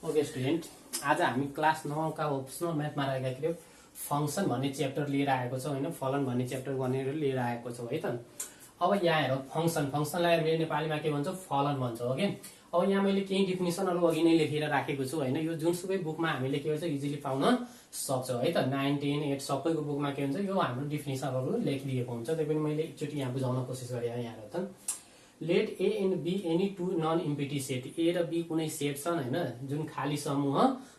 Okay student, आज हामी class 9 का अप्सनल म्याथमा रहेका फंक्सन भन्ने च्याप्टर लिएर आएको छौँ हैन। फलन भन्ने च्याप्टर भनेर लिएर आएको छौँ है त। अब यहाँ हेर, फंक्सनलाई हामीले नेपालीमा के भन्छौँ, फलन भन्छौँ। ओके, अब यहाँ मैले केही डेफिनेसनहरु अघि नै लेखेर राखेको छु हैन। यो जुनसुकै बुकमा हामीले के भन्छ इजिली पाउन सक्छौँ है त। 9, 10, 8 सबैको बुकमा के हुन्छ, यो हाम्रो डेफिनेसनहरु लेखिएको हुन्छ। त्यही पनि मैले एकचोटी यहाँ बुझाउन कोसिस गरे यहाँ हेर त। Let A and B any two non empty set. A र बी कुनै सेट छन् हैन, जुन खाली समूह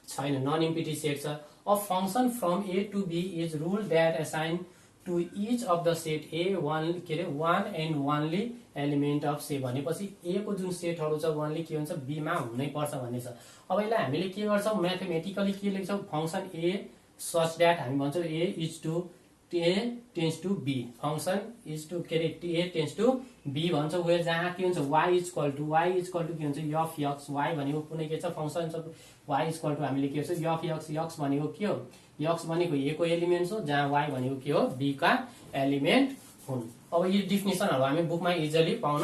छैन, नन इम्पिटी सेट छ। A function from A to B is rule that assign to each of the set A one and only element of set. भनेपछि ए को जुन सेटहरु छ ओन्ली के हुन्छ, बी मा हुनै पर्छ भन्ने छ। अब यसलाई हामीले के गर्छौं, म्याथमेटिकली के लेख्छौं, फंक्शन ए सच दैट हामी भन्छौं A is to A tends to B, function is to A tends to B भन्छौं, where जहाँ के हुन्छ y is equal to के हुन्छ f x। y भनेको कुनै के छ फंक्शन छ, y is equal to हामीले के हुन्छ f x। x भनेको के हो, x भनेको a को एलिमेन्ट हो, जहाँ y भनेको के हो, b का एलिमेन्ट हुन्। अब यो डेफिनेसनहरु हामी बुकमा इजिली पाउन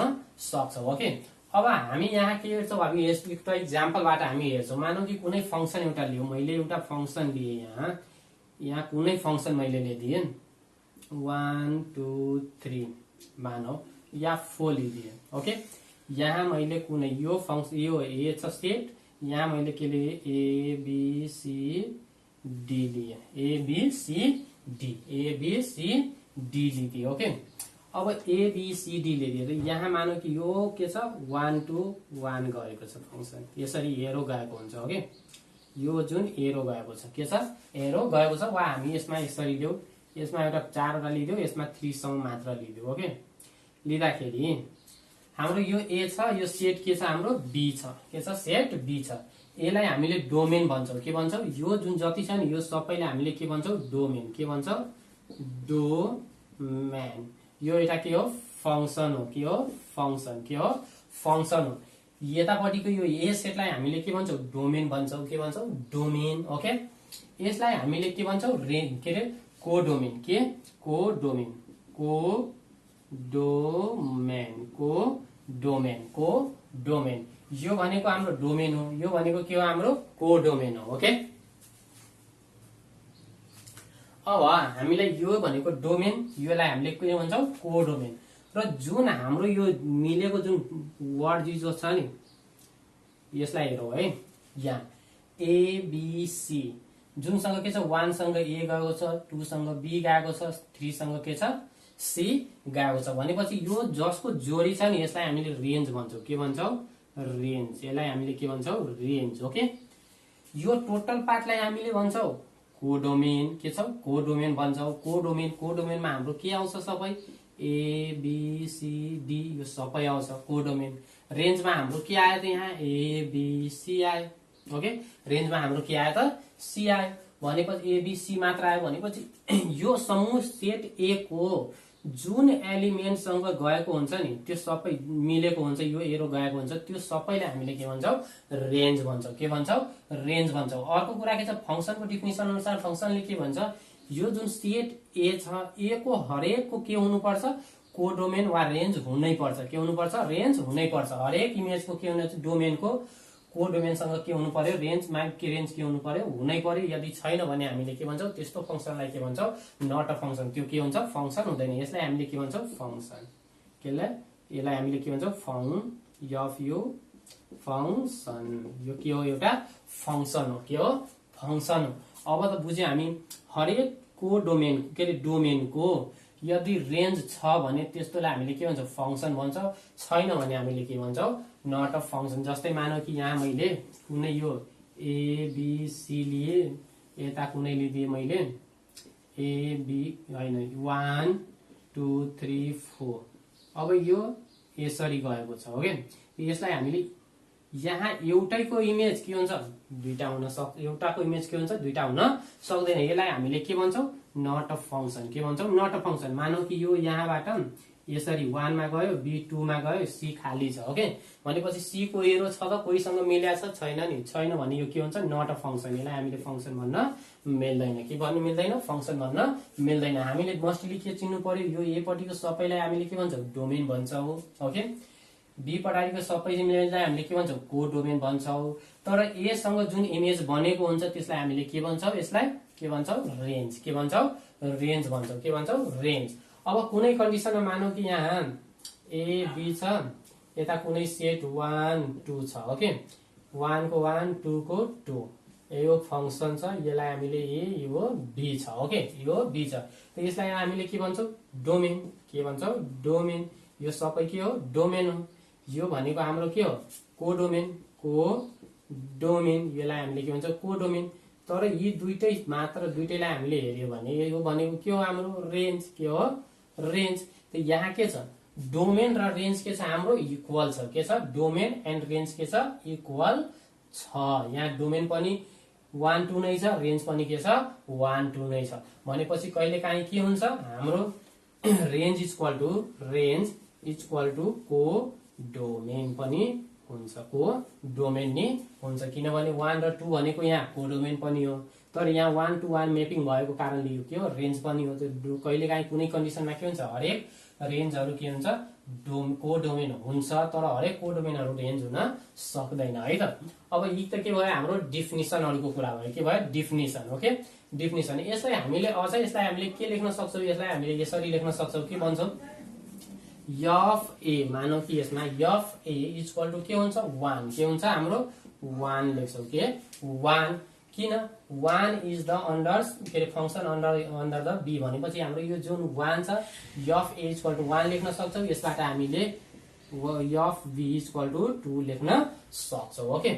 सक्छौं। ओके, अब हामी यहाँ के हेर्छौं, अब यसको एक्जाम्पलबाट हामी हेर्छौं। मानौ कि कुनै फंक्शन एउटा लियौ, मैले एउटा फंक्शन लिए, यहाँ कुनै फंक्शन मैले लिदिए 1 2 3 मानौ, या 4 लिदिए। ओके, यहाँ मैले कुनै यो फंक्शन यो ए छ सेट, यहाँ मैले के लिए ए बी सी डी लिए, ए बी सी डी लिदिए। ओके, अब ए बी सी डी लिदिए, यहाँ मानौ कि यो के छ 1 2 1 गएको छ फंक्शन, यसरी एरो गएको हुन्छ। ओके, यो जुन एरो गएको छ के छ, एरो गएको छ, वा हामी यसमा यसरी लियौ, यसमा एउटा 4 वटा लिदियौ, यसमा 3 सम मात्र लिदियौ। ओके, लिदाखेरि हाम्रो यो ए छ, यो सेट के छ हाम्रो बी छ, के छ सेट बी छ। यसलाई हामीले डोमेन भन्छौं। के भन्छौं, यो जुन जति छ नि यो सबैले हामीले के भन्छौं, डोमेन। के भन्छौं, डोमेन। यो एउटा के हो, फंक्शन हो। के हो, फंक्शन। के हो, फंक्शन हो। यतापटिको यो ए सेटलाई हामीले के भन्छौं, डोमेन भन्छौं। के भन्छौं, डोमेन। ओके, यसलाई हामीले के भन्छौं, कोडोमेन। के कोडोमेन, कोडोमेन। यो भनेको हाम्रो डोमेन हो, यो भनेको के हो, हाम्रो कोडोमेन हो। ओके, अब हामीलाई यो भनेको डोमेन, योलाई हामीले के भन्छौं, कोडोमेन। र जुन हाम्रो यो मिलेको जुन वर्ड जो छ नि, यसलाई हेरौ है, यहाँ ए बी सी जुनसँग के छ 1 सँग ए गएको छ, 2 सँग बी गएको छ, 3 सँग के छ सी गएको छ। भनेपछि यो जसको जोडी छ नि यसलाई हामीले रेन्ज भन्छौं। के भन्छौं, रेन्ज। यसलाई हामीले के भन्छौं, रेन्ज। ओके, यो टोटल पार्टलाई हामीले भन्छौं कोडोमेन। के छ, कोडोमेन भन्छौं। कोडोमेनमा हाम्रो के आउँछ, सबै ए बी सी डी यो सबै आउँछ कोडोमेन। रेन्जमा हाम्रो के आयो त, यहाँ ए बी सी आयो। ओके, रेन्जमा हाम्रो के आयो त, सी आयो। भनेपछि ए बी सी मात्र आयो, भनेपछि यो समूह सेट ए को जुन एलिमेन्ट सँग गएको हुन्छ नि त्यो सबै मिलेको हुन्छ, यो एरो गएको हुन्छ, त्यो सबैलाई हामीले के भन्छौं, रेन्ज भन्छौं। के भन्छौं, रेन्ज भन्छौं। अर्को कुरा के छ, फंक्शनको डेफिनेसन अनुसार फंक्शनले के भन्छ, यो जुन सेट ए छ, ए को हरेकको के हुनुपर्छ, कोडोमेन वा रेन्ज हुनै पर्छ। के हुनुपर्छ, रेन्ज हुनै पर्छ। हरेक इमेजको के हुनु, डोमेनको कोडोमेनसँग के हुनु पर्यो, रेन्जमा के रेन्ज के हुनु पर्यो, हुनै पर्यो। यदि छैन भने हामीले के भन्छौं, त्यस्तो फंक्शनलाई के भन्छौं, नट अ फंक्शन। त्यो के हुन्छ, फंक्शन हुँदैन। यसलाई हामीले के भन्छौं, फंक्शन। यसलाई हामीले के भन्छौं, फंक्शन। यो के हो, एउटा फंक्शन हो। के हो, फंक्शन हो। अब त बुझ्यौ हामी, हरेक कोडोमेन डोमेनको यदि रेन्ज छ भने त्यस्तोलाई हामीले के भन्छौं, फंक्शन भन्छौं। छैन भने हामीले के भन्छौं, नट अ फंक्शन। जस्तै मानौ कि यहाँ मैले कुनै यो ए बी सी लिए, यता कुनै लिदिए मैले ए बी हैन 1 2 3 4। अब यो यसरी गएको छ। ओके, यसलाई हामीले यहाँ एउटैको इमेज के हुन्छ, दुईटा हुन सक्छ, एउटाको इमेज के हुन्छ, दुईटा हुन सक्दैन। यसलाई हामीले के भन्छौं, नट अ फंक्शन। के भन्छौं, नट अ फंक्शन। मानौ कि यो यहाँबाट यसरी 1 मा गयो, बी 2 मा गयो, सी खाली छ। ओके, भनेपछि सी को एरो छ त कोहीसँग मिल्या छ, छैन नि, छैन भने यो के हुन्छ, नट अ फंक्शन। यसलाई हामीले फंक्शन भन्न मिल्दैन। के भन्नु मिल्दैन, फंक्शन भन्न मिल्दैन। हामीले मस्टली के चिन्नु पर्यो, यो ए पटिको सबैलाई हामीले के भन्छौं, डोमेन भन्छौं। ओके, बी पछाडिको सबै इमेजलाई हामीले के भन्छौँ कोडोमेन भन्छौँ। तर ए सँग जुन इमेज बनेको हुन्छ त्यसलाई हामीले के भन्छौँ यसलाई के भन्छौँ रेन्ज के भन्छौँ रेन्ज भन्छौँ के भन्छौँ रेन्ज। अब कुनै कन्डिसनमा मानौँ कि यहाँ ए बी छ यता कुनै सेट 1 2 छ ओके 1 को 1 2 को 2 यो फंक्सन छ यसलाई हामीले ए यो बी छ ओके यो बी छ त यसलाई हामीले के भन्छौँ डोमेन के भन्छौँ डोमेन यो सबै के हो डोमेन हो। यो भनेको हाम्रो के हो कोडोमेन यसलाई हामीले के भन्छौँ कोडोमेन। तर यी दुईटैलाई हामीले हेर्यो भने यो भनेको के हो हाम्रो रेन्ज के हो रेन्ज। त यहाँ के छ डोमेन र रेन्ज के छ हाम्रो इक्वल छ के छ डोमेन एन्ड रेन्ज के छ इक्वल छ। यहाँ डोमेन पनि 1 2 नै छ रेन्ज पनि के छ 1 2 नै छ भनेपछि कहिलेकाहीँ के हुन्छ हाम्रो रेन्ज इक्वल टु कोडोमेन पनि हुन्छ कोडोमेन नि हुन्छ किनभने 1 र 2 भनेको यहाँ कोडोमेन पनि हो। तर यहाँ 1 to 1 म्यापिङ भएको कारणले यो के हो रेन्ज पनि हो। त्यो कहिलेकाहीँ कुनै कन्डिसनमा के हुन्छ हरेक रेन्जहरू के हुन्छ कोडोमेन हुन्छ तर हरेक कोडोमेनहरू रेन्ज हुन सक्दैन है त। अब यी त के भयो हाम्रो डिफिनिसनहरूको कुरा भयो के भयो डिफिनिसन ओके डिफिनिसन। यसलाई हामीले अझ यसलाई हामीले के लेख्न सक्छौँ यसलाई हामीले यसरी लेख्न सक्छौँ के भन्छौँ एफ ए मानौ कि यसमा एफ ए इक्वल टु के हुन्छ 1 के हुन्छ हाम्रो 1 लेख्छौँ के 1 किन 1 इज द अंडर के अरे फंक्सन अंडर द बी भनेपछि हाम्रो यो जुन 1 छ एफ ए इक्वल टु 1 लेख्न सक्छौँ। यसबाट हामीले एफ बी इक्वल टु 2 लेख्न सक्छौँ ओके।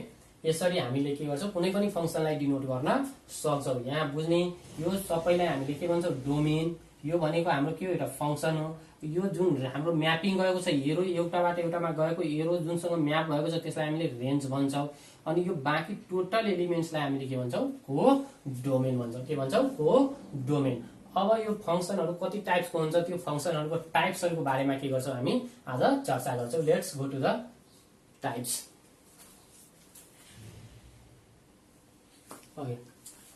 यसरी हामीले के गर्छौँ कुनै पनि फंक्सनलाई डिनोट गर्न सक्छौँ। यहाँ बुझ्ने यो सबैलाई हामीले के भन्छौँ डोमेन यो भनेको हाम्रो के हो एउटा फंक्सन हो। यो जुन हाम्रो म्यापिङ गएको छ एरो एउटाबाट एउटामा गएको एरो जुनसँग म्याप भएको छ त्यसलाई हामीले रेन्ज भन्छौँ। अनि यो बाँकी टोटल एलिमेन्ट्सलाई हामीले के भन्छौँ कोडोमेन भन्छौँ के भन्छौँ कोडोमेन। अब यो फंक्सनहरू कति टाइप्सको हुन्छ त्यो फंक्सनहरूको टाइप्सहरूको बारेमा के गर्छौँ हामी आज चर्चा गर्छौँ। Let's go to the types okay.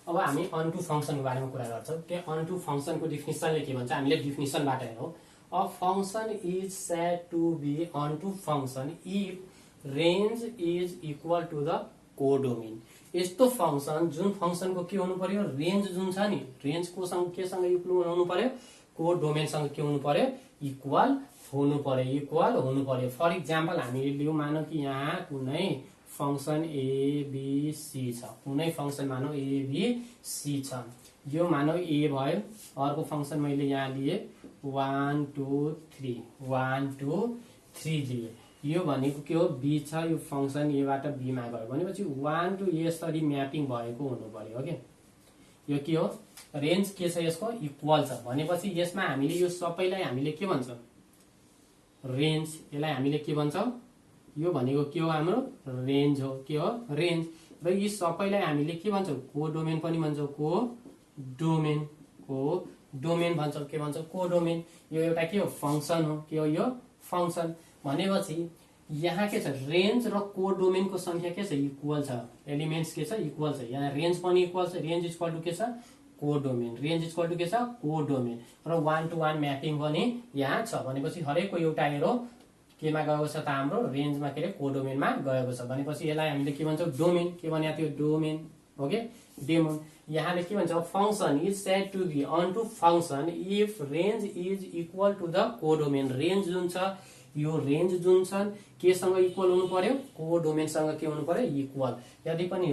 अब हामी अनटु फंक्सनको बारेमा कुरा गर्छौँ। त्यो अनटु फंक्सनको डिफिनिसनले के भन्छ हामीले डिफिनिसनबाट हेरौँ। A function is said to be onto function if range is equal to the codomain. यस्तो फंक्सन जुन फंक्सनको के हुनु पर्यो रेन्ज जुन छ नि रेन्ज कोसँग केसँग इक्वल हुनु पर्यो कोडोमेनसँग के हुनु पर्यो इक्वल हुनु पर्यो। फर इक्जाम्पल हामीले लियौँ मानौँ कि यहाँ कुनै फंक्सन एबीसी छ कुनै फंक्सन मानौ एबीसी छ यो मानौ ए भयो अर्को फंक्सन मैले यहाँ लिए 1 2 3 लिए यो भनेको के हो बी छ यो फंक्सन एबाट बीमा गयो भनेपछि 1 to ए यसरी म्यापिङ भएको हुनु पर्यो ओके। यो के हो रेन्ज के छ यसको इक्वल छ भनेपछि यसमा हामीले यो सबैलाई हामीले के भन्छौँ रेन्ज यसलाई हामीले के भन्छौँ यो भनेको के हो हाम्रो रेन्ज हो के हो रेन्ज। र यी सबैलाई हामीले के भन्छौँ कोडोमेन पनि भन्छौँ कोडोमेन भन्छौँ के भन्छौँ कोडोमेन। यो एउटा के हो फंक्सन हो के हो यो फंक्सन भनेपछि यहाँ के छ रेन्ज र कोडोमेनको संख्या के छ इक्वल छ एलिमेन्ट्स के छ इक्वल छ। यहाँ रेन्ज पनि इक्वल छ रेन्ज इक्वल टु के छ कोडोमेन रेन्ज इक्वल टु के छ कोडोमेन र 1 to 1 म्यापिङ पनि यहाँ छ भनेपछि हरेकको एउटा एरो केमा गएको छ त हाम्रो रेन्जमा के अरे कोडोमेनमा गएको छ भनेपछि यसलाई हामीले के भन्छौँ डोमेन के भने त्यो डोमेन ओके डेमोन। यहाँले के भन्छ function is said to be onto function if range is equal to the codomain. Range जुन छ यो रेन्ज जुन छ केसँग इक्वल हुनु पर्यो कोडोमेनसँग के हुनु पर्यो इक्वल। यदि पनि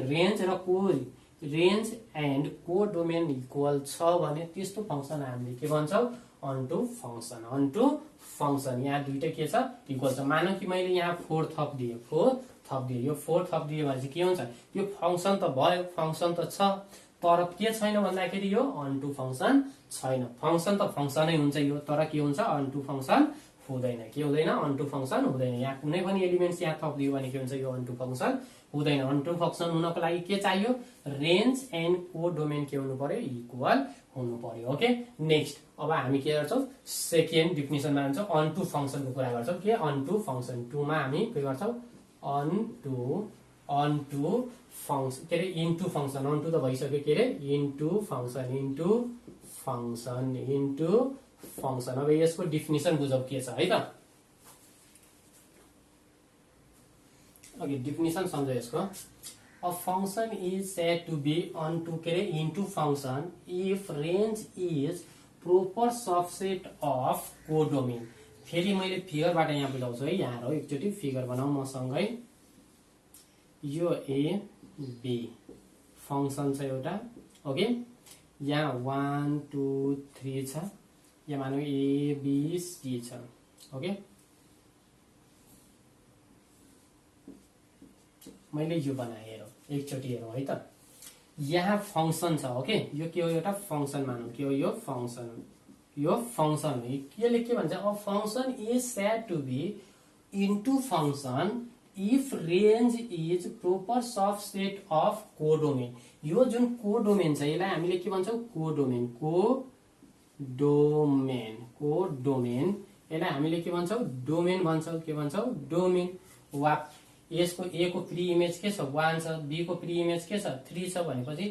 रेन्ज एन्ड कोडोमेन इक्वल छ भने त्यस्तो फंक्सन हामीले के भन्छौँ अनटु फंक्सन। यहाँ दुईटै के छ इक्वल छ। मानौ कि मैले यहाँ 4 थपिदिए यो 4 थपिदिए भनेपछि के हुन्छ यो फंक्सन त भयो फंक्सन त छ तर के छैन भन्दाखेरि यो अनटु फंक्सन छैन। फंक्सन त फंक्सनै हुन्छ यो तर के हुन्छ अनटु फंक्सन हुँदैन के हुँदैन अनटु फंक्सन हुँदैन। यहाँ कुनै पनि एलिमेन्ट्स यहाँ थपिदियो भने के हुन्छ यो अनटु फंक्सन हुँदैन। अनटु फंक्सन हुनको लागि के चाहियो रेन्ज एन्ड कोडोमेन के हुनु पर्यो इक्वल हुनु पर्यो ओके। नेक्स्ट अब हामी के गर्छौँ सेकेन्ड डिफिनिसनमा जान्छौँ अनटु फंक्सनको कुरा गर्छौँ के अनटु फंक्सन 2 मा हामी के गर्छौँ अनटु फंक्सन के अरे इन्टु फंक्सन अनटु त भइसक्यो के अरे इन्टु फंक्सन। अब यसको डिफिनिसन बुझौँ के छ है त। ओके डिफिनेसन सम्झ यसको a function is said to be onto के अरे into function if range is proper subset of codomain. फेरि मैले फिगरबाट यहाँ बुझाउँछु है, यहाँ एकचोटि फिगर बनाऊ मसँगै। यो ए बी फंक्शन छ एउटा, ओके यहाँ 1 2 3 छ, यहाँ मानौ ए बी सी छ, ओके मैले यो बनाए हेरौँ एकचोटि हेरौँ है त। यहाँ फंक्शन छ, ओके यो के हो एउटा फंक्शन मानौ, के हो यो फंक्शन, यो फंक्शन हो। यसले के भन्छ a function is said to be into function if range is proper subset of codomain. यो जुन कोडोमेन छ यसलाई हामीले के भन्छौँ कोडोमेन, कोडोमेन कोडोमेन यसलाई हामीले के भन्छौँ डोमेन भन्छौँ, के भन्छौँ डोमेन। वा यसको ए को प्री इमेज के छ 1 छ, बी को प्री इमेज के छ 3 छ भनेपछि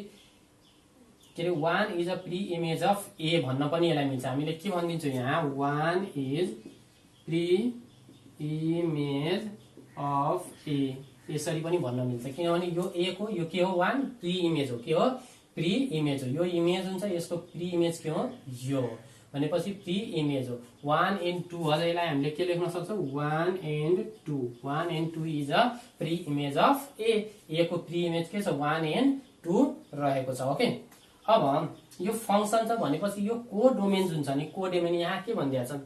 के अरे 1 is a pre image of A भन्न पनि यसलाई मिल्छ। हामीले के भनिदिन्छौँ यहाँ 1 is pre image of A, यसरी पनि भन्न मिल्छ किनभने यो ए को यो के हो 1 प्री इमेज हो, के हो प्री इमेज हो। यो इमेज हुन्छ यसको प्री इमेज के हो यो हो भनेपछि प्री इमेज हो। 1 and 2 अझ यसलाई हामीले के लेख्न सक्छौँ 1 and 2, 1 and 2 is a pre image of A, A को प्री इमेज के छ 1 and 2 रहेको छ, ओके। अब यो फंक्शन छ भनेपछि यो कोडोमेन जुन छ नि कोडोमेन यहाँ के भनिदिएको छ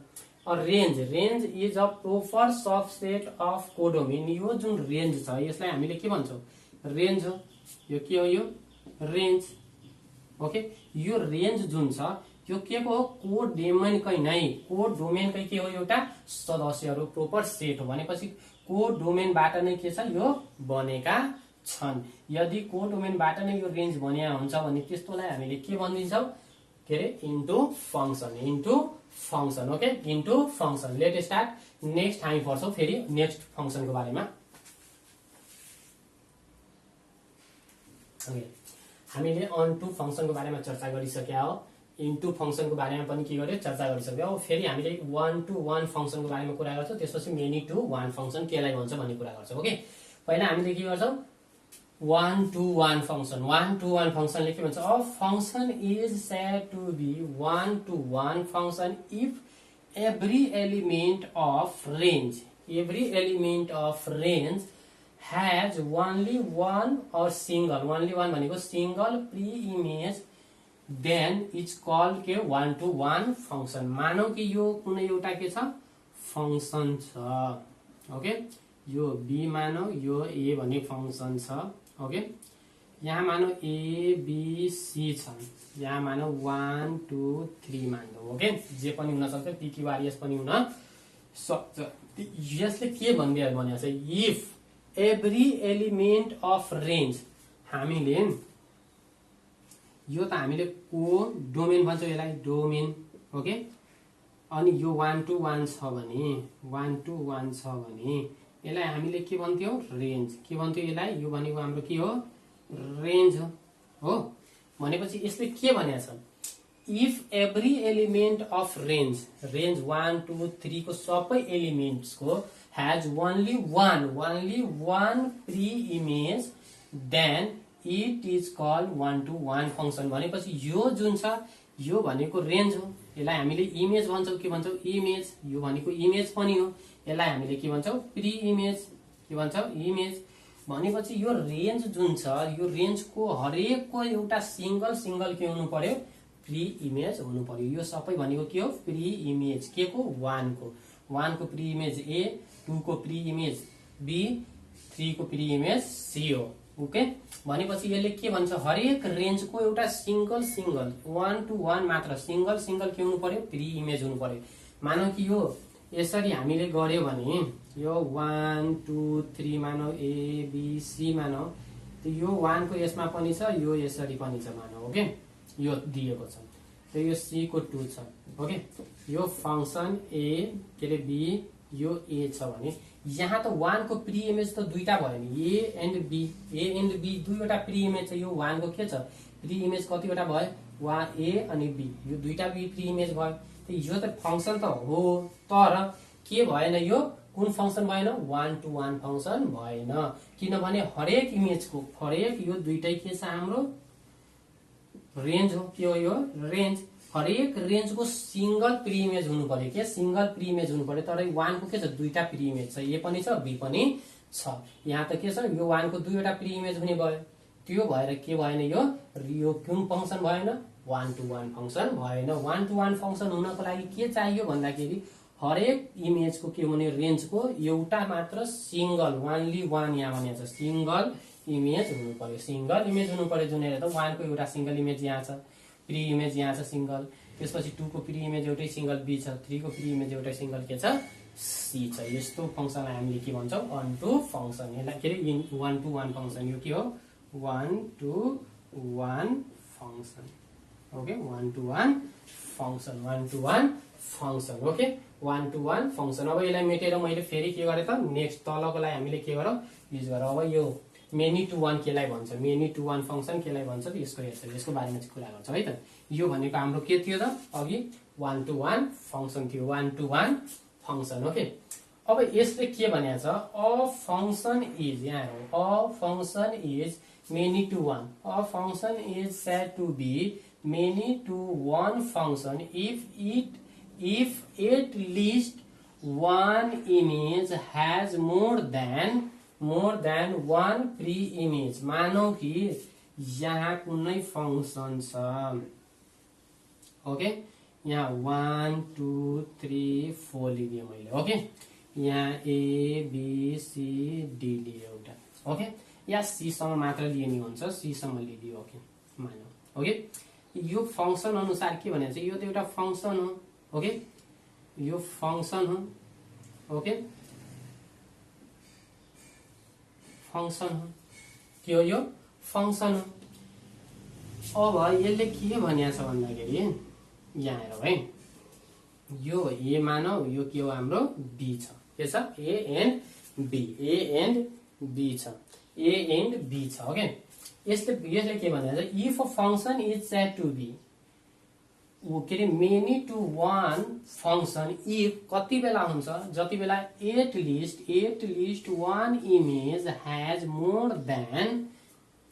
range, range is a proper subset of codomain. यो जुन रेन्ज छ यसलाई हामीले के भन्छौँ रेन्ज हो, यो के हो यो रेन्ज, ओके। यो रेन्ज जुन छ यो के को हो कोडोमेनकै नै, कोडोमेनकै के हो एउटा सदस्यहरू प्रोपर सेट हो भनेपछि कोडोमेनबाट नै के छ यो बनेका छन्। यदि कोडोमेनबाट नै यो रेन्ज बनिया हुन्छ भने त्यस्तोलाई हामीले के भनिदिन्छौँ के अरे into function, into function, okay into function. Let start. Next हामी पढ्छौँ फेरि नेक्स्ट फंक्शनको बारेमा। ओके हामीले अन टु फंक्शनको बारेमा चर्चा गरिसक्या हो, इन्टु फंक्शनको बारेमा पनि के गर्यो चर्चा गरिसक्यो। अब फेरि हामीले 1 to 1 फंक्शनको बारेमा कुरा गर्छौँ, त्यसपछि मेनी टु 1 फंक्शन केलाई भन्छ भन्ने कुरा गर्छौँ, ओके। पहिला हामीले के गर्छौँ 1 to 1 फंक्शन, 1 to 1 फंक्शनले के भन्छ a function is said to be 1 to 1 function if every element of range, every element of range has only one or single, only one भनेको single pre-image then it's called के 1 to 1 function. मानौ कि यो कुनै एउटा के छ function छ, ओके यो बी मानौ यो ए भन्ने फंक्शन छ, ओके यहाँ मानौ ए बी सी छन्, यहाँ मानौ 1 2 3 मानौ, ओके जे पनि हुन सक्छ पीक्यूआरएस पनि हुन सक्छ। यसले के भनिदिएको भनेको छ if every element of range, हामीले यो त हामीले कोडोमेन भन्छौँ यसलाई डोमेन, ओके। अनि यो 1 to 1 छ भने 1 to 1 छ भने यसलाई हामीले के भन्थ्यौँ रेन्ज, के भन्थ्यौँ यसलाई यो भनेको हाम्रो के हो रेन्ज हो। भनेपछि यसले के भनेको छ if every element of range, range 1 2 3 को सबै एलिमेन्ट्सको has only one pre-image then it is called 1 to 1 function। भनेपछि यो जुन छ यो भनेको रेन्ज हो, यसलाई हामीले इमेज भन्छौँ, के भन्छौँ इमेज, यो भनेको इमेज पनि हो, यसलाई हामीले के भन्छौँ प्री इमेज, के भन्छौँ इमेज। भनेपछि यो रेन्ज जुन छ यो रेन्जको हरेकको एउटा सिंगल सिंगल के हुनु पर्यो प्री इमेज हुनु पर्यो। यो सबै भनेको के हो प्री इमेज, के को 1 को, 1 को प्री इमेज ए, 2 को प्री इमेज बी, 3 को प्री इमेज सी हो, ओके। भनेपछि यसले के भन्छ हरेक रेन्जको एउटा सिंगल सिंगल 1 to 1 मात्र सिंगल सिंगल के हुनु पर्यो प्री इमेज हुनु पर्यो। मानौ कि यो यसरी हामीले गर्यो भने यो 1 2 3 मानौ ए बी सी मानौ, यो 1 को यसमा पनि छ यो यसरी पनि छ मानौ, ओके यो दिएको छ, तो यो सी को 2 छ, ओके। यो फंक्शन ए के अरे बी यो ए छ भने यहाँ त 1 को प्री इमेज त दुईटा भयो नि A and B, A and B दुईवटा प्री इमेज छ। यो 1 को के छ प्री इमेज कतिवटा भयो 1 ए अनि बी, यो दुईटा बी प्री इमेज भयो। यो त फंक्शन त हो तर के भएन यो कुन फंक्सन भएन, वान टू वान फंक्सन भएन, किनभने हरेक इमेजको हरेक यो दुईटै के छ हाम्रो रेन्ज हो। के हो यो रेन्ज, हरेक रेन्जको सिंगल प्री इमेज हुनु पर्यो, के सिंगल प्री इमेज हुनु पर्यो। तर वानको के छ दुईटा प्री इमेज छ, ए पनि छ बी पनि छ। यहाँ त के छ यो वानको दुईवटा प्री इमेज हुने भयो, त्यो भएर के भएन यो कुन फंक्सन भएन, वान टू वान फंक्सन भएन। वान टू वान फंक्सन हुनको लागि के चाहियो भन्दाखेरि हरेक इमेजको के हुने रेन्जको एउटा मात्र सिंगल वानली वान यहाँ भनेको छ सिंगल इमेज हुनु पर्यो, सिंगल इमेज हुनु पर्यो। जुन हेर्दा वानको एउटा सिंगल इमेज यहाँ छ, प्री इमेज यहाँ छ सिंगल, त्यसपछि 2 को प्री इमेज एउटै सिंगल बी छ, 3 को प्री इमेज एउटै सिंगल के छ सी छ। यस्तो फंक्सनलाई हामीले के भन्छौं वान टू फंक्सन। यसलाई के रे वान टू वान फंक्सन, यो के हो one to one function. Okay one to one function, one to one function. Okay one to one function. अब यसलाई मेटेर मैले फेरि के गरे त नेक्स्ट तलकोलाई हामीले के गरौँ युज गरौँ। अब यो मेनी टू वान केलाई भन्छ, मेनी टू वान फंक्सन केलाई भन्छ त यसको हेर्छ, यसको बारेमा चाहिँ कुरा गर्छ है त। यो भनेको हाम्रो के थियो त अघि वान टू वान फंक्सन थियो, one to one function. Okay अब यसले के भनेको छ अ फंक्सन इज, यहाँ हेरौँ a function is many to one, a function is said to be many to one function if at least one image has more than one pre-image। मानौ कि यहाँ कुनै फंक्सन छ, ओके यहाँ 1 2 3 4 लिदिए मैले। Okay यहाँ ए बी सी डी लिए एउटा, ओके या सी सम्म मात्र लिए नि हुन्छ, सी सम्म लिदियो। ओके मानौ ओके यो फंक्सन अनुसार के भनेको छ यो त एउटा फंक्सन हो। ओके यो फंक्सन हो, ओके फंक्सन हो, के हो यो फंक्सन हो। अब यसले के भनेको छ भन्दाखेरि यहाँ हेरौँ है, यो ए मानौ यो के हो हाम्रो बी छ, के छ A and B, A and B छ, ए एन्ड बी छ। ओके यसले के भनेको छ if a function is said to be के अरे many to one function if कति बेला हुन्छ जति बेला at least one image has more than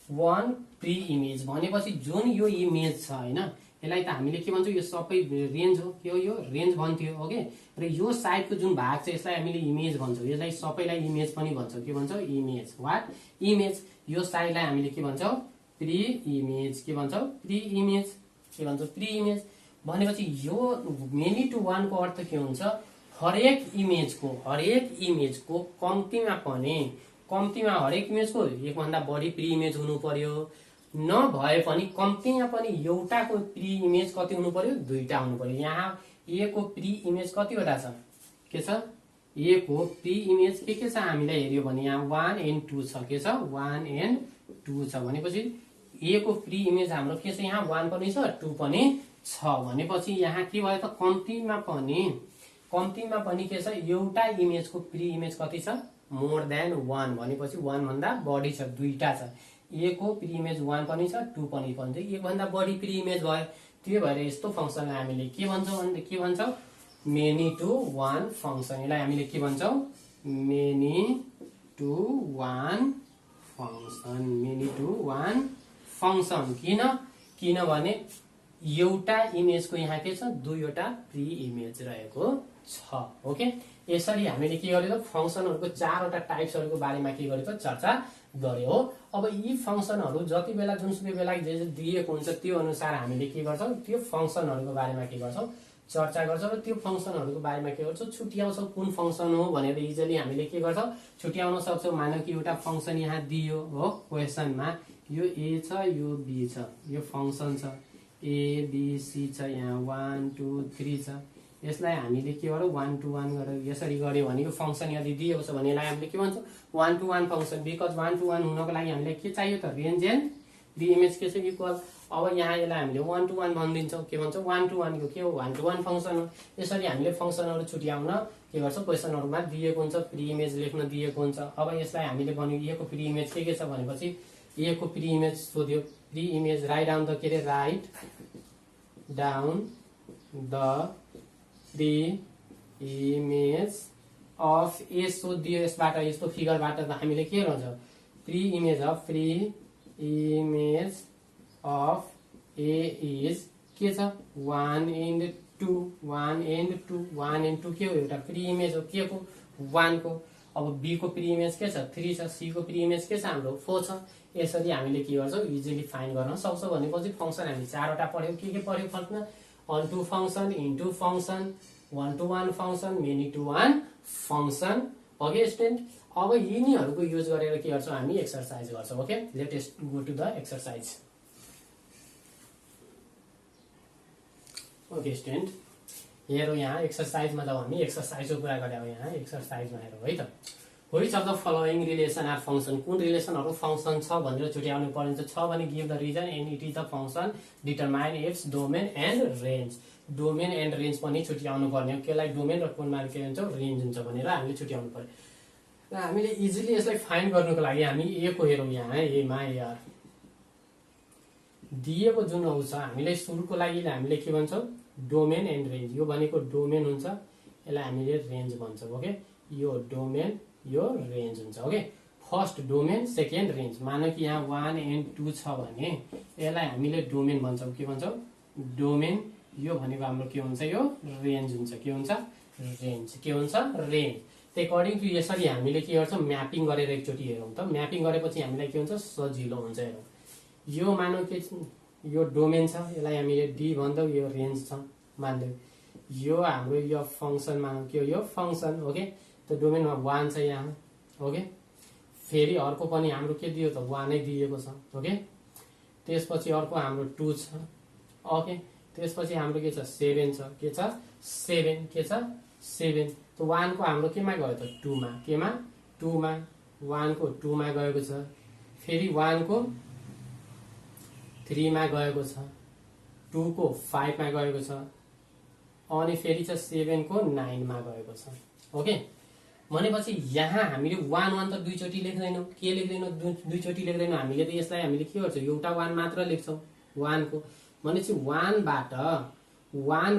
one pre image. भनेपछि जुन यो इमेज छ हैन यसलाई त हामीले के भन्छौं यो सबै रेन्ज हो, के हो यो रेन्ज भन्थ्यो। ओके र यो साइडको जुन भाग छ यसलाई हामीले इमेज भन्छौं, यसलाई सबैलाई इमेज पनि भन्छौं, के भन्छौं इमेज, व्हाट इमेज। यो साइडलाई हामीले के भन्छौं प्री इमेज, के भन्छौं प्री इमेज, के भन्छौं प्री इमेज। भनेपछि यो मेनी टू वान को अर्थ के हुन्छ हरेक इमेजको कम्तीमा हरेक इमेजको एक भन्दा बढी प्री इमेज हुनु पर्यो, नभए पनि कम्तीमा पनि एउटाको प्री इमेज कति हुनु पर्यो दुईटा हुनु पर्यो। यहाँ ए को प्री इमेज कतिवटा छ के छ ए को प्री इमेज के छ हामीलाई हेर्यो भने यहाँ 1 एन्ड 2 छ, के छ 1 एन्ड 2 छ। भनेपछि ए को प्री इमेज हाम्रो के छ यहाँ 1 पनि छ 2 पनि छ। भनेपछि यहाँ के भयो त कम्तीमा पनि के छ एउटा इमेजको प्री इमेज कति छ मोर देन 1, भनेपछि 1 भन्दा बढी छ, दुईटा छ। ए को प्री इमेज 1 पनि छ 2 पनि छ, एक भन्दा बढी प्री इमेज भयो। त्यो भएर यस्तो फंक्सनलाई हामीले के भन्छौं भने के भन्छौं मेनी टू वान फंक्सन। यसलाई हामीले के भन्छौं many to one function, many to one function. किनभने एउटा इमेजको यहाँ के छ दुईवटा प्री इमेज रहेको छ। ओके यसरी हामीले के गर्यो त फंक्सनहरुको चारवटा टाइप्सहरुको बारेमा के गर्यो त चर्चा गर्यो। अब यी फंक्सनहरु जति बेला जुनसुकै बेला जे दिएको हुन्छ त्यो अनुसार हामीले के गर्छौं त्यो फंक्सनहरुको बारेमा के गर्छौं चर्चा गर्छौं र त्यो फंक्सनहरुको बारेमा के गर्छौं छुट्याउँछौं कुन फंक्सन हो भनेर इजिली हामीले के गर्छौं छुट्याउन सक्छौं। मानौ कि एउटा फंक्सन यहाँ दियो हो क्वेशनमा, यो ए छ यो बी छ, यो फंक्सन छ ए बी सी छ, यहाँ 1 2 3 छ। यसलाई हामीले के गरौँ 1 to 1 गरेर यसरी गर्यो भने यो फंक्सन यदि दिएको छ भने यसलाई हामीले के भन्छौं 1 to 1 फंक्सन। बिकज 1 to 1 हुनको लागि हामीले के चाहियो त रेन्ज एन्ड प्री इमेज के छ इक्वल। अब यहाँ यसलाई हामीले 1 to 1 भनिदिन्छौं, के भन्छौं 1 to 1 को के हो 1 to 1 फंक्सन हो। यसरी हामीले फंक्सनहरु छुट्याउन के गर्छौं क्वेशनहरुमा दिएको हुन्छ प्री इमेज लेख्न दिएको हुन्छ। अब यसलाई हामीले भन्यो ए को प्री इमेज के छ भनेपछि ए को प्री इमेज सोध्यो, pre image write down the के रे write down the pre image of A सोधियो यसबाट, यस्तो फिगरबाट त हामीले के गर्छ, pre image of A is के छ 1 and 2 1 and 2 1 and 2 के हो, एउटा प्री इमेज हो के को 1 को। अब बी को प्री इमेज के छ 3 छ, सी को प्री इमेज के छ हाम्रो 4 छ। यसरी हामीले के गर्छौँ इजिली फाइन्ड गर्न सक्छौँ। भनेपछि फंक्सन हामी चारवटा पढ्यौँ। के पढ्यौँ फर्स्टमा onto function, into function, 1 to 1 function, many to 1 function. Okay student, अब यिनीहरूको युज गरेर के गर्छौँ हामी एक्सरसाइज गर्छौँ। Okay let's go to the exercise. Okay student हेरौँ यहाँ एक्सरसाइजमा जब हामी एक्सरसाइजको कुरा गऱ्यौँ, यहाँ एक्सरसाइजमा हेरौँ है त। Which of the following relation are function, कुन रिलेसनहरू फंक्सन छ भनेर छुट्याउनु पर्ने छ भने give the reason and it is the function, determine its domain and range. Domain and range पनि छुट्याउनु पर्ने हो, केलाई डोमेन र कुनमा के हुन्छ रेन्ज हुन्छ भनेर हामीले छुट्याउनु पर्यो। र हामीले इजिली यसलाई फाइन्ड गर्नुको लागि हामी ए को हेरौँ। यहाँ एमा एआर दिएको जुन आउँछ हामीले सुरुको लागि हामीले के भन्छौँ डोमेन एन्ड रेन्ज। यो भनेको डोमेन हुन्छ, यसलाई हामीले रेन्ज भन्छौँ। ओके यो डोमेन यो रेन्ज हुन्छ। Okay first domain second range. मानौ कि यहाँ 1 and 2 छ भने यसलाई हामीले डोमेन भन्छौँ। के भन्छौँ डोमेन। यो भनेको हाम्रो के हुन्छ यो रेन्ज हुन्छ। के हुन्छ रेन्ज। के हुन्छ रेन्ज। एकर्डिङ टु यसरी हामीले के गर्छौँ म्यापिङ गरेर एकचोटि हेरौँ त। म्यापिङ गरेपछि हामीलाई के हुन्छ सजिलो हुन्छ। हेरौँ यो मानौ के यो डोमेन छ, यसलाई हामीले डी भन्छौँ, यो रेन्ज छ मान्दौ। यो हाम्रो यो फंक्सन मानौ के हो यो फंक्सन। ओके त डोमेनमा 1 छ यहाँ। ओके फेरि अर्को पनि हाम्रो के दियो त 1 नै दिएको छ। ओके त्यसपछि अर्को हाम्रो 2 छ। ओके त्यसपछि हाम्रो के छ 7 छ। के छ 7 के छ 7 त 1 को हाम्रो केमा गयो त 2 मा। केमा 2 मा 1 को 2 मा गएको छ। फेरि 1 को 3 मा गएको छ, 2 को 5 मा गएको छ, अनि फेरि छ 7 को 9 मा गएको छ। ओके भनेपछि यहाँ हामीले 1 1 त दुईचोटि लेख्दैनौँ। के लेख्दैनौँ दुईचोटि लेख्दैनौँ हामीले त। यसलाई हामीले के गर्छौँ एउटा 1 मात्र लेख्छौँ 1 को। भनेपछि 1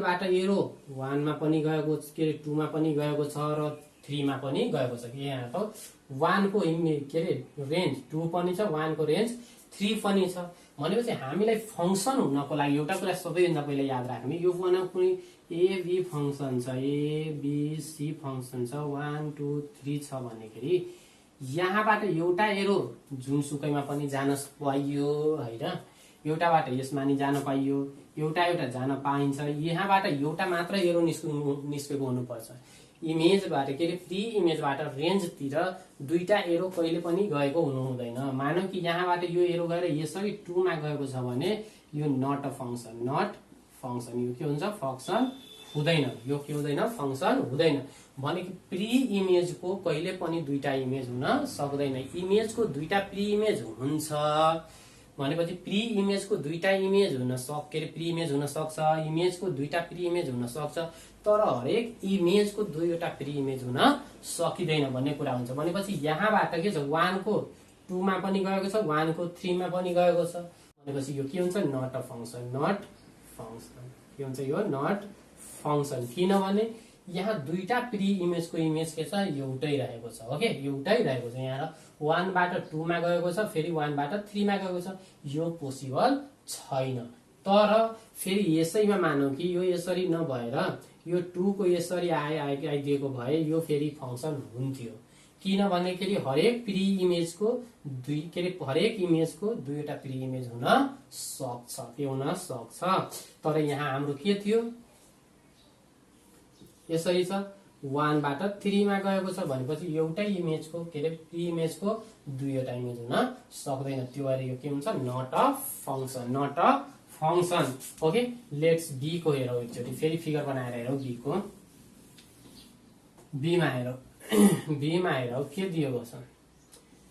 बाट एरो 1 मा पनि गएको के 2 मा पनि गएको छ र 3 मा पनि गएको छ। यहाँ त 1 को के अरे रेन्ज 2 पनि छ, 1 को रेन्ज 3 पनि छ। भनेपछि हामीलाई फंक्सन हुनको लागि एउटा कुरा सबैभन्दा पहिला याद राख्ने, यो कुनै एबी फंक्सन छ, एबिसी फंक्सन छ, 1 2 3 छ भनेखेरि यहाँबाट एउटा एरो जुनसुकैमा पनि जान पाइयो हैन। एउटाबाट यसमा नि जान पाइयो, एउटा जान पाइन्छ। यहाँबाट एउटा मात्र एरो निस्केको हुनुपर्छ। इमेजबाट के अरे प्री इमेजबाट रेन्जतिर दुईटा एरो कहिले पनि गएको हुनु हुँदैन। मानौ कि यहाँबाट यो एरो गएर यसरी 2 मा गएको छ भने यो not a function. Not function यो के हुन्छ फंक्सन हुँदैन। यो के हुँदैन फंक्सन हुँदैन। भनेको प्री इमेजको कहिले पनि दुईटा इमेज हुन सक्दैन। इमेजको दुईटा प्री इमेज हुन्छ भनेपछि प्री इमेजको दुईटा इमेज हुन के अरे प्री इमेज हुन सक्छ, इमेजको दुईटा प्री इमेज हुन सक्छ, तर हरेक इमेजको दुईवटा प्री इमेज हुन सकिँदैन भन्ने कुरा हुन्छ। भनेपछि यहाँबाट के छ 1 को 2 मा पनि गएको छ, 1 को 3 मा पनि गएको छ। भनेपछि यो के हुन्छ not a function. Not function के हुन्छ यो नट फंक्सन। किनभने यहाँ दुईटा प्री इमेजको इमेज के छ एउटै रहेको छ। ओके एउटै रहेको छ। यहाँ 1 बाट 2 मा गएको छ, फेरि 1 बाट 3 मा गएको छ। यो पोसिबल छैन। तर फेरि यसैमा मानौ कि यो यसरी नभएर यो 2 को यसरी आइदिएको भए यो फेरि फंक्सन हुन्थ्यो। किनभनेखेरि हरेक प्री इमेजको हरेक इमेजको दुईवटा प्री इमेज हुन सक्छ। के हुन सक्छ। तर यहाँ हाम्रो के थियो यसरी छ 1 बाट 3 मा गएको छ भनेपछि एउटै इमेजको के अरे प्री इमेजको दुईवटा इमेज हुन सक्दैन। त्यो भएर यो के हुन्छ not a function. Not a function. Okay let's B को हेरौँ एकचोटि। फेरि फिगर बनाएर हेरौँ बी को। बीमा हेरौँ बीमा हेरौँ के दिएको छ।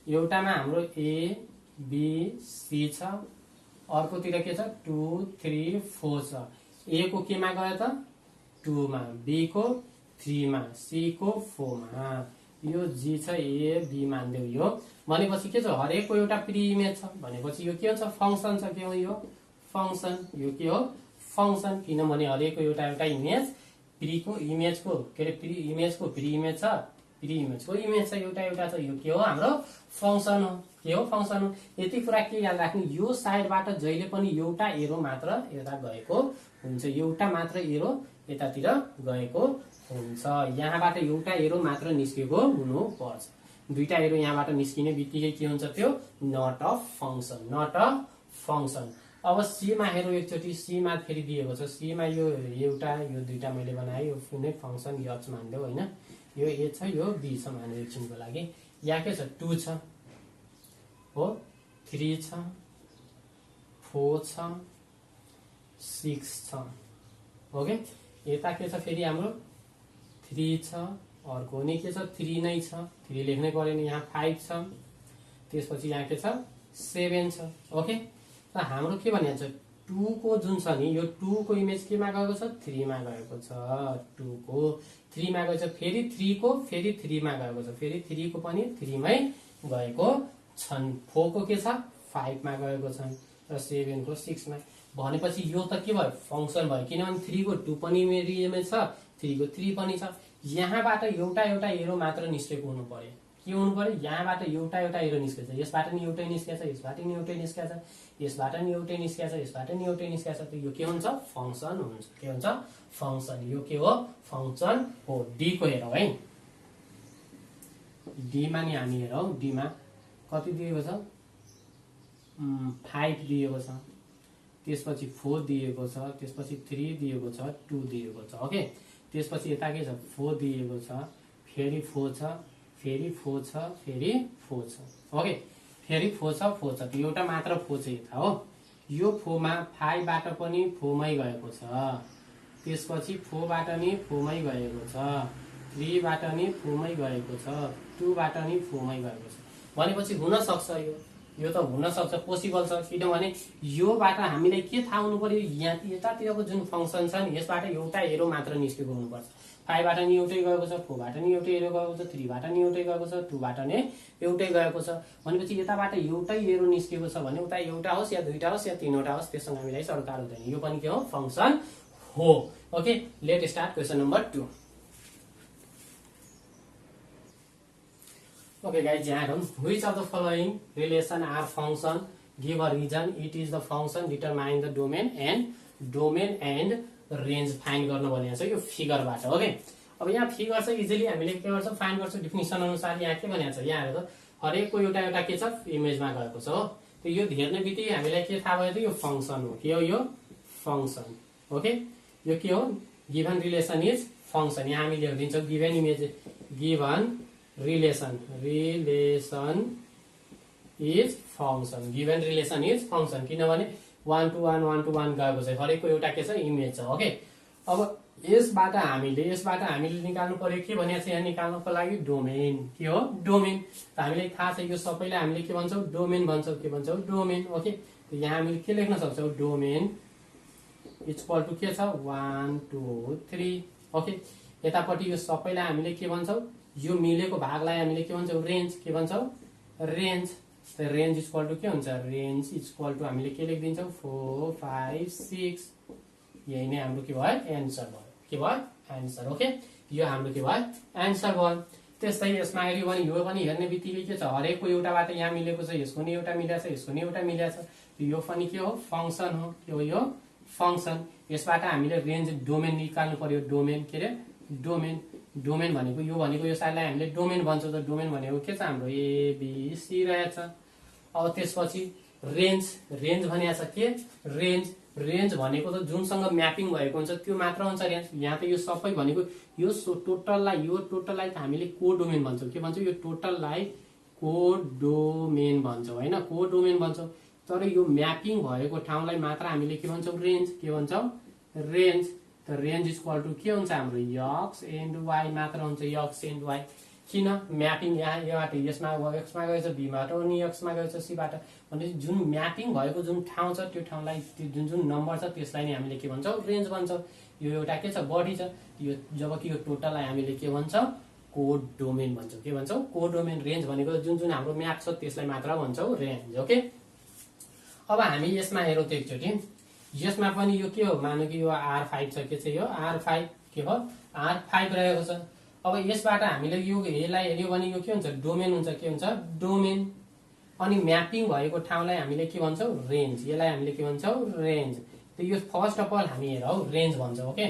एउटामा हाम्रो ए बी सी छ, अर्कोतिर के छ 2 3 4 छ। ए को केमा गयो त 2 मा, बी को 3 मा, सी को 4 मा। यो जी छ ए बी मान्देऊ यो। भनेपछि के छ हरेकको एउटा प्री इमेज छ भनेपछि यो के हुन्छ फंक्सन छ। के हो यो फंक्सन। यो के हो फंक्सन। किनभने हरेकको एउटा इमेज प्री इमेजको के अरे प्री इमेज छ फेरि इमेजको इमेज छ एउटा एउटा छ। यो के हो हाम्रो फंक्सन हो। के हो फंक्सन हो। यति कुरा के याद राख्नु, यो साइडबाट जहिले पनि एउटा एरो मात्र यता गएको हुन्छ, एउटा मात्र एरो यतातिर गएको हुन्छ। यहाँबाट एउटा एरो मात्र निस्केको हुनुपर्छ। दुईटा एरो यहाँबाट निस्किने बित्तिकै के हुन्छ, त्यो not a function, not a function. अब सी मा हेरौँ एकचोटि। सी मा फेरि दिएको छ, सी मा यो एउटा यो दुईटा मैले बनाएँ, यो कुनै फंक्सन एच मानिदेऊ हैन, यो ए छ यो बी छ माने एकछिनको लागि। यहाँ के छ 2 छ हो, 3 छ, 4 छ, 6 छ। ओके, यता के छ फेरि हाम्रो 3 छ, अर्को नि के छ 3 नै छ, 3 लेख्नै परेन। यहाँ 5 छ, त्यसपछि यहाँ के छ 7 छ। ओके, त हाम्रो के भनिन्छ 2 को जुन छ नि, यो 2 को इमेज केमा गएको छ 3 मा गएको छ। 2 को 3 मा गएको छ, फेरि 3 को फेरि 3 मा गएको छ, फेरि 3 को पनि 3 मै गएको छन्। 4 को के छ 5 मा गएको छन् र 7 को 6 मा। भनेपछि यो त के भयो फंक्सन भयो, किनभने 3 को 2 पनि इमेज छ, 3 को 3 पनि छ। यहाँबाट एउटा एउटा एरो मात्र निस्केको हुनु पर्यो। के हुनु पर्यो, यहाँबाट एउटा एउटा एरो निस्केछ, यसबाट नि एउटै निस्केछ, यसबाट नि एउटै निस्केछ, यसबाट नि एउटै निस्केछ, यसबाट नि एउटै निस्केछ। त यो के हुन्छ फंक्सन हुन्छ। के हुन्छ फंक्सन। यो के हो फंक्सन हो। डी को हेरौँ है। डी मा नि हामी हेरौँ। डी मा कति दिएको छ 5 दिएको छ, त्यसपछि 4 दिएको छ, त्यसपछि 3 दिएको छ, 2 दिएको छ। ओके, त्यसपछि यता के छ 4 दिएको छ, फेरि 4 छ, फेरि 4 छ, फेरि 4 छ। ओके, फेरि 4 छ, 4 छ, त्यो एउटा मात्र 4 छ यता हो। यो 4 मा 5 बाट पनि 4 मै गएको छ, त्यसपछि 4 बाट नि 4 मै गएको छ, 3 बाट नि 4 मै गएको छ, 2 बाट नि 4 मै गएको छ। भनेपछि हुन सक्छ यो त हुन सक्छ, पोसिबल छ। किनभने योबाट हामीले के थाहा हुनु पर्यो, यहाँ यतातिरको जुन फंक्सन छ नि यसबाट एउटा एरो मात्र निस्केको हुनुपर्छ। 5 बाट नि एउटै गएको छ, 4 बाट नि एउटै एरो गएको छ, 3 बाट नि एउटै गएको छ, 2 बाट नि एउटै गएको छ। भनेपछि यताबाट एउटै एरो निस्केको छ भने उता एउटा होस् या दुईटा होस् या तीनवटा होस्, त्यससँग हामीलाई सरकार हुँदैन। यो पनि के हो फंक्सन हो। Okay, let start question number 2। Okay guys, which of the following relation are function? Give a reason. It is the function. Determine the domain and range find गर्नु भनेको छ यो फिगरबाट। ओके, अब यहाँ फिगर चाहिँ इजिली हामीले के गर्छौं फाइन्ड गर्छौं डेफिनिसन अनुसार। यहाँ के भनेको छ, यहाँ हेर्नु हरेकको एउटा एउटा के छ इमेजमा गएको छ हो। त्यो यो हेर्ने बित्तिकै हामीलाई के थाहा भयो त यो फंक्सन हो। के हो यो फंक्सन। ओके, यो के हो गिभन रिलेसन इज फंक्सन। यहाँ हामी लेखिदिन्छौँ given image, given relation is function. Given relation is function किनभने 1 to 1 1 to 1 गएको छ, हरेकको एउटा के छ इमेज छ। ओके, अब यसबाट हामीले निकाल्नु पर्यो के भनेको छ यहाँ निकाल्नको लागि डोमेन। के हो डोमेन, त हामीलाई थाहा छ यो सबैलाई हामीले के भन्छौं डोमेन भन्छौं। के भन्छौं डोमेन। ओके, त यहाँ हामीले के लेख्न सक्छौं डोमेन इक्वल टु के छ 1 2 3। ओके, यतापट्टि यो सबैलाई हामीले के भन्छौं यो मिलेको भागलाई हामीले के भन्छौं रेन्ज। के भन्छौं रेन्ज। रेन्ज इक्वल टु के हुन्छ रेन्ज इक्वल टु हामीले के लेखिदिन्छौं 4 5 6। यही नै हाम्रो के भयो एन्सर भयो। के भयो एन्सर। ओके, यो हाम्रो के भयो एन्सर भयो। त्यस्तै यसमा हेर्यो भने यो पनि हेर्ने बित्तिकै के छ हरेकको एउटाबाट यहाँ मिलेको छ, यसको नि एउटा मिलेको छ, यसको नि एउटा मिलेको छ, यो पनि के हो फंक्सन हो। के हो यो फंक्सन। यसबाट हामीले रेन्ज डोमेन निकाल्नु पर्यो। डोमेन के रे डोमेन। डोमेन भनेको यो साइडलाई हामीले डोमेन भन्छौं। त डोमेन भनेको के छ हाम्रो ए बी सी रहेछ। अब त्यसपछि रेन्ज। रेन्ज भनेको छ के रेन्ज। रेन्ज भनेको त जुनसँग म्यापिङ भएको हुन्छ त्यो मात्र हुन्छ रेन्ज। यहाँ त यो सबै भनेको यो टोटललाई त हामीले कोडोमेन भन्छौं। के भन्छौं यो टोटललाई कोडोमेन भन्छौं हैन, कोडोमेन भन्छौं। तर यो म्यापिङ भएको ठाउँलाई मात्र हामीले के भन्छौं रेन्ज। के भन्छौं रेन्ज। त रेन्ज इक्वल टु के हुन्छ हाम्रो एक्स एन्ड वाई मात्र हुन्छ। एक्स एन्ड वाई किन म्यापिङ यहाँबाट यसमा एक्समा गएछ, बीबाट अनि एक्समा गएछ, सीबाट। भने जुन म्यापिङ भएको जुन ठाउँ छ त्यो ठाउँलाई त्यो जुन नम्बर छ त्यसलाई नै हामीले के भन्छौं रेन्ज भन्छौं। यो एउटा के छ बडी छ यो, जबकि यो टोटललाई हामीले के भन्छौं कोड डोमेन भन्छौं। के भन्छौं कोड डोमेन। रेन्ज भनेको जुन हाम्रो म्याप छ त्यसलाई मात्र भन्छौं रेन्ज। ओके, अब हामी यसमा हेरौँ त एकचोटि। यसमा पनि यो के हो मानौ कि यो R5 छ। के छ यो R5 के हो R5 रहेको छ। अब यसबाट हामीले यसलाई हेर्यो भने यो के हुन्छ डोमेन हुन्छ के हुन्छ डोमेन अनि म्यापिङ भएको ठाउँलाई हामीले के भन्छौँ रेन्ज यसलाई हामीले के भन्छौँ रेन्ज त यो फर्स्ट अफ अल हामी हेरौँ रेन्ज भन्छौँ ओके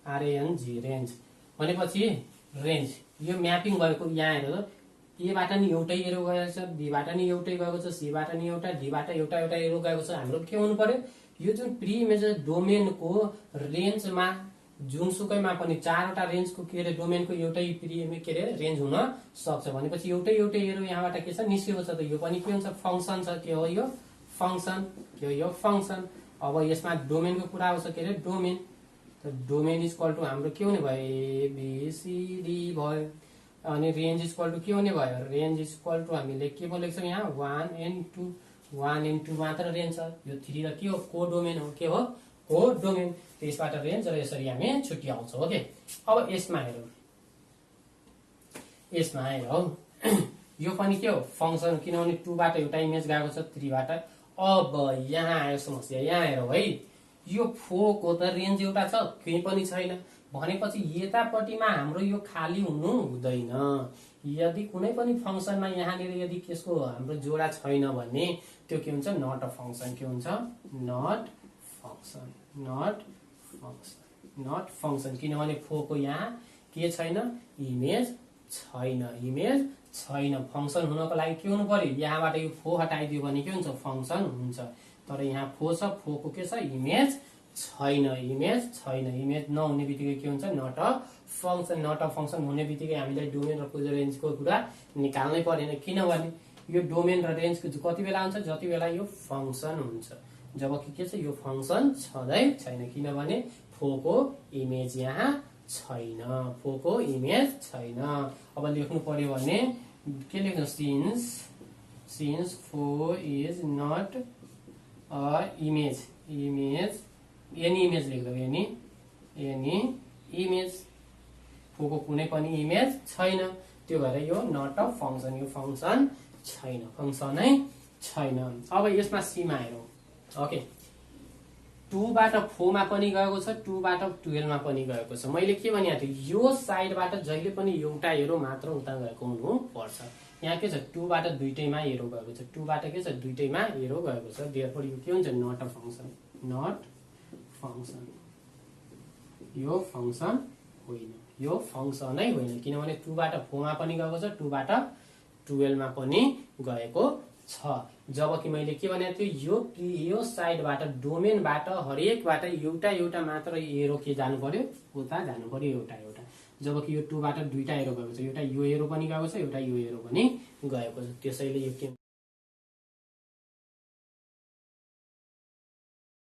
आरएनजी रेन्ज भनेपछि रेन्ज यो म्यापिङ भएको यहाँ हेर एबाट नि एउटै एरो गएको छ बीबाट नि एउटै गएको छ सीबाट नि एउटा डीबाट एउटा एउटा एरो गएको छ हाम्रो के हुनु पर्यो यो जुन प्री इमेज डोमेनको रेन्जमा जुनसुकैमा पनि चारवटा रेन्जको के अरे डोमेनको एउटै के अरे रेन्ज हुन सक्छ भनेपछि एउटै एउटै एरो यहाँबाट के छ निस्केको छ त यो पनि के हुन्छ फङ्सन छ के हो यो फङ्सन के हो यो फङ्सन अब यसमा डोमेनको कुरा आउँछ के अरे डोमेन त डोमेन इक्वल टु हाम्रो के हुने भयो एबिसिडी भयो अनि रेन्ज इक्वल टु के हुने भयो रेन्ज इक्वल टु हामीले के बोलेको छौँ यहाँ 1 and 2 मात्र रेन्ज छ यो 3 र के हो कोडोमेन हो के हो कोडोमेन त्यसबाट रेन्ज र यसरी हामी छुट्याउँछौँ ओके अब यसमा हेरौँ यो पनि के हो फङ्सन किनभने 2 बाट एउटा इमेज गएको छ 3 बाट अब यहाँ आयो समस्या यहाँ हेरौँ है यो 4 को त रेन्ज एउटा छ केही पनि छैन भनेपछि यतापट्टिमा हाम्रो यो खाली हुनु हुँदैन यदि कुनै पनि फङ्सनमा यहाँनिर यदि त्यसको हाम्रो जोडा छैन भने त्यो के हुन्छ नट अ फङ्सन के हुन्छ नट फङ्सन किनभने 4 को यहाँ के छैन इमेज छैन फङ्सन हुनको लागि के हुनु पर्यो यहाँबाट यो 4 हटाइदियो भने के हुन्छ फङ्सन हुन्छ तर यहाँ 4 छ 4 को के छ इमेज छैन इमेज नहुने बित्तिकै के हुन्छ नट अ फङ्सन हुने बित्तिकै हामीले डोमेन र रेन्जको कुरा निकाल्नै परेन किनभने यो डोमेन र रेन्जको कति बेला हुन्छ जति बेला यो फङ्सन हुन्छ जबकि के छ यो फङ्सन छँदै छैन किनभने 4 को इमेज यहाँ छैन 4 को इमेज छैन अब लेख्नु पर्यो भने के लेख्नु since 4 is not a image any image लेख्दौ एनी इमेज 4 को कुनै पनि इमेज छैन त्यो भएर यो नट अ फङ्सन यो फङ्सन फङ्सनै छैन अब यसमा सीमा हेरौँ ओके 2 बाट 4 मा पनि गएको छ 2 बाट 12 मा पनि गएको छ मैले के भने यो साइडबाट जहिले पनि एउटा एरो मात्र उता गएको हुनु पर्छ यहाँ के छ 2 बाट दुईटैमा एरो गएको छ 2 बाट के छ दुईटैमा एरो गएको छ देयरफोर यो के हुन्छ नट अ फङ्सन यो फङ्सन होइन यो फङ्सनै होइन किनभने 2 बाट 4 मा पनि गएको छ 2 बाट 12 मा पनि गएको छ जबकि मैले के भने थियो यो साइडबाट डोमेनबाट हरेकबाट एउटा मात्र एरो के जानु पर्यो उता जानु पर्यो एउटा जबकि यो 2 बाट दुईटा एरो गएको छ एउटा यो एरो पनि गएको छ एउटा यो एरो पनि गएको छ त्यसैले यो के